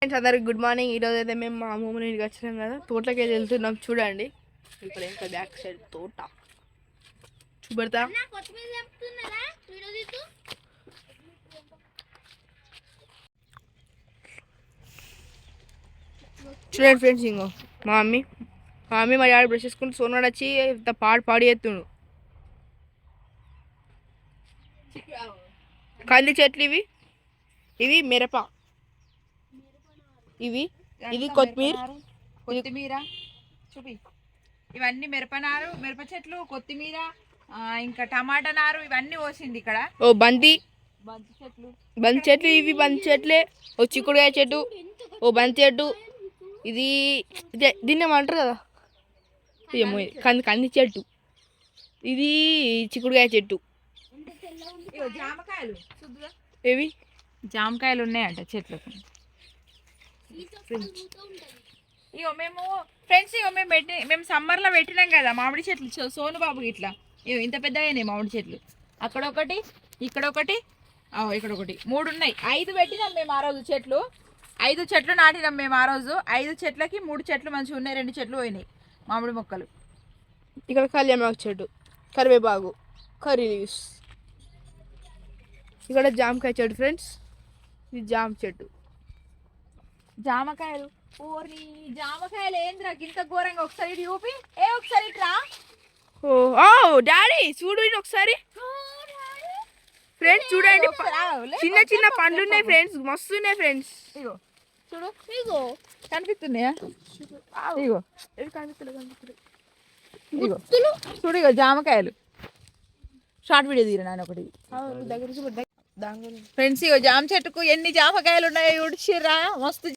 Friends అందరికి good morning. ఈరోజు అయితే మేము మా అమ్మమ్మ ఇంటికి వచ్చినాం కదా, తోటలోకి వెళ్తున్నాం. చూడండి ఇక్కడ ఇంకా బ్యాక్ సైడ్ తోట చూపెడతా. చూడండి ఫ్రెండ్స్, ఇంకో మా మమ్మీ మా డాడీ బ్రష్ చేసుకుంటూ సోనాడు వచ్చి ఇంత పాడి ఎత్తుండు. కంది చెట్లు ఇవి మిరప, ఇది కొత్తిమీర చూపి. ఇవన్నీ మిరప చెట్లు, కొత్తిమీర, ఇంకా టమాటా నారు ఇవన్నీ పోసింది ఇక్కడ. ఓ బంతి చెట్లు ఇవి బంతి చెట్లే. ఓ చిక్కుడుకాయ చెట్టు, ఓ బంతి చెట్టు, ఇది దీన్ని ఏమంటారు కదా, కంది చెట్టు, ఇది చిక్కుడుకాయ చెట్టు. జామకాయలు ఏవి జామకాయలు ఉన్నాయంట చెట్లకు. ఇగో మేము సమ్మర్లో పెట్టినాం కదా మామిడి చెట్లు, సోనుబాబు ఇట్లా ఇగో ఇంత పెద్దగానే మామిడి చెట్లు. అక్కడొకటి, ఇక్కడొకటి, ఇక్కడొకటి, 3 ఉన్నాయి. 5 పెట్టినాం మేము ఆ రోజు చెట్లు. 5 చెట్లు నాటినాం మేము ఆ రోజు. 5 చెట్లకి 3 చెట్లు మంచిగా ఉన్నాయి, 2 చెట్లు పోయినాయి మామిడి మొక్కలు. ఇక్కడ కళ్యామాకు చెట్టు, కరివేపాకు, కర్రీ లీవ్స్. ఇక్కడ జామకాయ చెట్టు ఫ్రెండ్స్, ఇది జామ చెట్టు. జామకాయలు ఓరి జామకాయలు ఏంద్రా ఇంత ఘోరంగా. ఒకసారి చూపి, ఒకసారి ఇట్రా. ఓ డాడీ చూడు ఒకసారి. ఫ్రెండ్స్ చూడండి, చిన్న చిన్న పండ్లు ఉన్నాయి ఫ్రెండ్స్, మస్తు ఉన్నాయి ఫ్రెండ్స్. ఇగో చూడు, ఇగో కనిపిస్తున్నాయా? ఇగో ఇగో చూడు, ఇగో జామకాయలు. షార్ట్ వీడియో తీరు నాన్న ఒకటి ఫ్రెండ్స్. ఇగో జామ చెట్టుకు ఎన్ని జామకాయలు ఉన్నాయో ఉడిచిర్రా, మస్తు